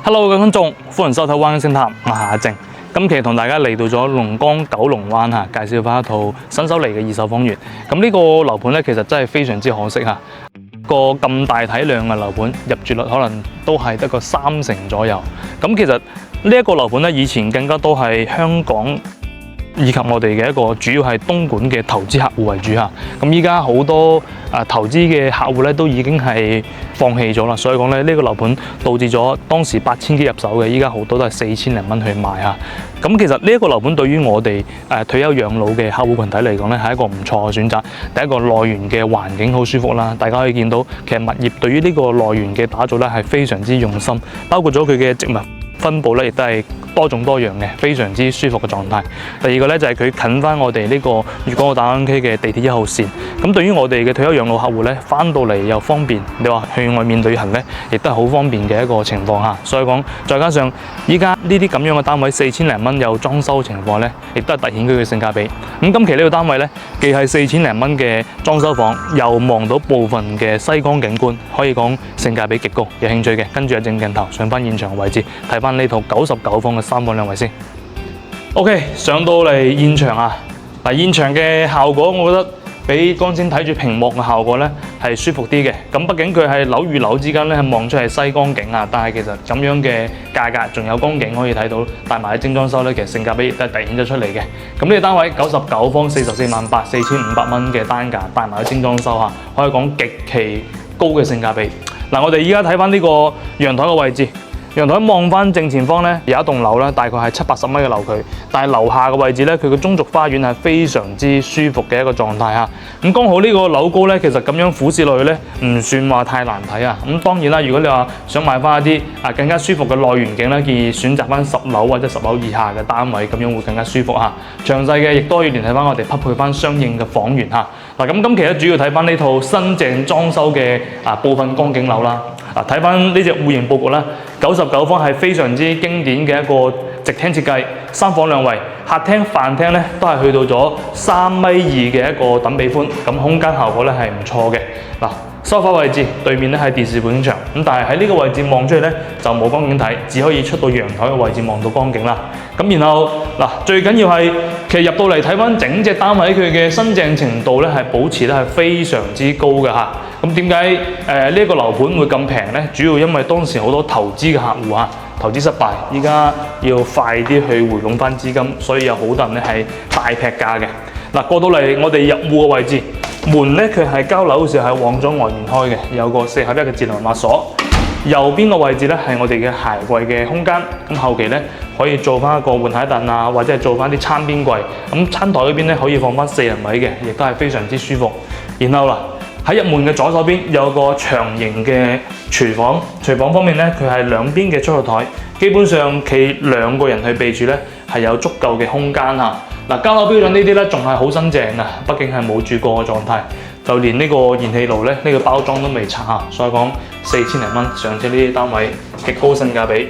Hello， 各位觀眾，歡迎收睇《灣星談》，我係阿正。今期同大家嚟到咗龍崗九龍灣嚇，介紹翻一套新手嚟嘅二手房源。咁呢個樓盤咧，其實真係非常之可惜嚇。個咁大體量嘅樓盤，入住率可能都係得個30%左右。咁其實呢一個樓盤咧，以前更加多係香港以及我哋嘅一個主要係東莞嘅投資客戶為主嚇，咁依家好多投資嘅客戶咧都已經係放棄咗啦，所以講咧呢個樓盤導致咗當時8000幾入手嘅，依家好多都係4000零蚊去賣嚇。咁其實呢一個樓盤對於我哋退休養老嘅客戶群體嚟講咧係一個唔錯嘅選擇。第一個內園嘅環境好舒服啦，大家可以見到其實物業對於呢個內園嘅打造咧係非常之用心，包括咗佢嘅植物分佈咧亦都係多種多樣嘅，非常之舒服嘅狀態。第二個咧就係佢近翻我哋呢個粵港澳大灣區嘅地鐵1號線。咁對於我哋嘅退休養老客戶咧，翻到嚟又方便，你話去外面旅行咧，亦都係好方便嘅一個情況下。所以講，再加上依家呢啲咁樣嘅單位4000零蚊有裝修情況咧，亦都係凸顯佢嘅性價比。咁今期呢個單位咧，既係4000零蚊嘅裝修房，又望到部分嘅西江景觀，可以講性價比極高。有興趣嘅，跟住正鏡頭上翻現場位置，睇翻呢套99方嘅3房2衛先。OK， 上到嚟現場啊，嗱，現場嘅效果，我覺得比剛先睇住屏幕嘅效果咧係舒服啲嘅。咁畢竟佢係樓與樓之間咧係望出係西江景啊，但係其實咁樣嘅價格仲有江景可以睇到，帶埋啲精裝修咧，其實性價比亦都係凸顯咗出嚟嘅。咁呢個單位99方44萬8 4500蚊嘅單價，帶埋啲精裝修嚇，可以講極其高嘅性價比。嗱，我哋依家睇翻呢個陽台嘅位置。陽台望翻正前方咧，有一棟樓咧，大概係70-80米嘅樓距，但係樓下嘅位置咧，佢嘅中軸花園係非常之舒服嘅一個狀態嚇。咁剛好呢個樓高咧，其實咁樣俯視落去咧，唔算話太難睇啊。咁當然啦，如果你話想買翻一啲更加舒服嘅內園景咧，建議選擇翻10樓或者10樓以下嘅單位，咁樣會更加舒服嚇。詳細嘅亦都可以聯繫翻我哋匹配翻相應嘅房源嚇。嗱，咁今期咧主要睇翻呢套新淨裝修嘅部分江景樓啦。睇翻呢隻戶型佈局啦，99方係非常之經典嘅一個直廳設計，3房2衛，客廳、飯廳咧都係去到咗3.2米嘅一個等比寬，咁空間效果咧係唔錯嘅。嗱，梳化位置對面咧係電視背景牆，咁但係喺呢個位置望出去咧就冇光景睇，只可以出到陽台嘅位置望到光景啦。咁然後嗱，最緊要係其實入到嚟睇翻整隻單位佢嘅新淨程度咧係保持得係非常之高嘅嚇。咁點解呢一個樓盤會咁平呢？主要因為當時好多投資嘅客戶啊，投資失敗，依家要快啲去回籠翻資金，所以有好多人咧係大劈價嘅。嗱，過到嚟我哋入戶嘅位置，門咧佢係交樓嘅時候係往咗外面開嘅，有個4合1嘅智能密碼鎖。右邊個位置咧係我哋嘅鞋櫃嘅空間，咁後期咧可以做翻一個換鞋凳啊，或者係做翻啲餐邊櫃。咁餐台嗰邊咧可以放翻4人位嘅，亦都係非常之舒服。然後啦，喺入門嘅左手邊有個長形嘅廚房，廚房方面咧佢係兩邊嘅出入台，基本上企2個人去備住咧係有足夠嘅空間嚇。嗱，交樓標準呢啲咧仲係好新淨啊，畢竟係冇住過嘅狀態，就連呢個燃氣爐咧呢個包裝都未拆嚇，所以講4000零蚊上車呢啲單位極高性價比。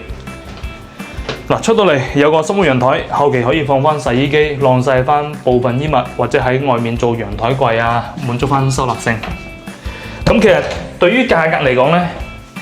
嗱，出到嚟有個深陽台，後期可以放翻洗衣機，晾曬翻部分衣物，或者喺外面做陽台櫃啊，滿足翻收納性。咁其實對於價格嚟講咧，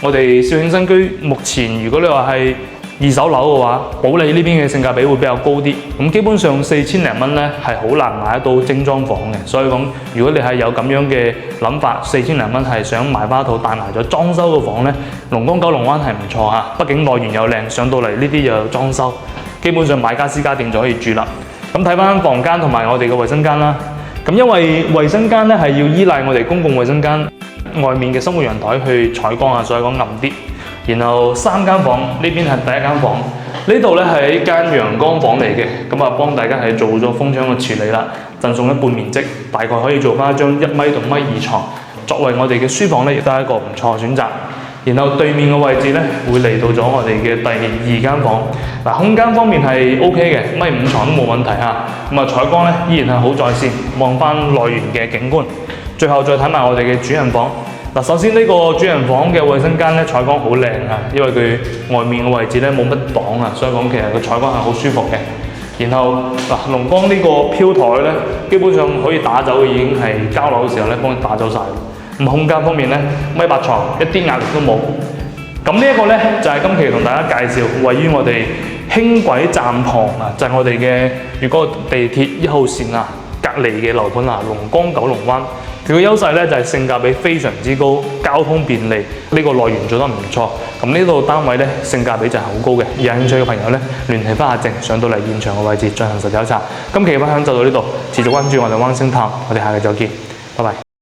我哋肇慶新居目前如果你話係二手樓嘅話，保利呢邊嘅性價比會比較高啲。咁基本上4000零蚊咧係好難買得到精裝房嘅，所以講如果你係有咁樣嘅諗法，4000零蚊係想買翻一套帶埋咗裝修嘅房咧，龍崗九龍灣係唔錯嚇。畢竟內園又靚，上到嚟呢啲又有裝修，基本上買家私家電就可以住啦。咁睇翻房間同埋我哋嘅衛生間啦。咁因為衛生間咧係要依賴我哋公共衛生間外面嘅生活陽台去採光啊，所以講暗啲。然後3間房，呢邊係第一間房，呢度咧係一間陽光房嚟嘅，咁啊幫大家係做咗風窗嘅處理啦，贈送一半面積，大概可以做翻一張1米到1.2米床，作為我哋嘅書房咧，亦都係一個唔錯嘅選擇。然後對面嘅位置咧，會嚟到咗我哋嘅第2間房。嗱，空間方面係 OK 嘅，1.5米床都冇問題嚇。咁啊採光咧依然係好在線，望翻內園嘅景觀。最後再睇埋我哋嘅主人房。嗱，首先呢個主人房嘅衛生間咧採光好靚啊，因為佢外面嘅位置咧冇乜擋啊，所以講其實個採光係好舒服嘅。然後嗱，龍崗呢個飄台咧，基本上可以打走嘅已經係交樓嘅時候咧幫佢打走晒。咁空間方面咧，1.8米床一啲壓力都冇。咁呢一個呢，就係今期同大家介紹位於我哋輕軌站旁啊，就係我哋嘅粵港澳地鐵1號線啊隔離嘅樓盤啊，龍崗九龍灣。佢嘅優勢呢，就係性價比非常之高，交通便利，呢個內緣做得唔錯。咁呢度單位呢，性價比就係好高嘅。有興趣嘅朋友呢，聯繫翻阿靜，上到嚟現場嘅位置進行實地考察。今期嘅分享就到呢度，持續關注我哋灣星探，我哋下期再見，拜拜。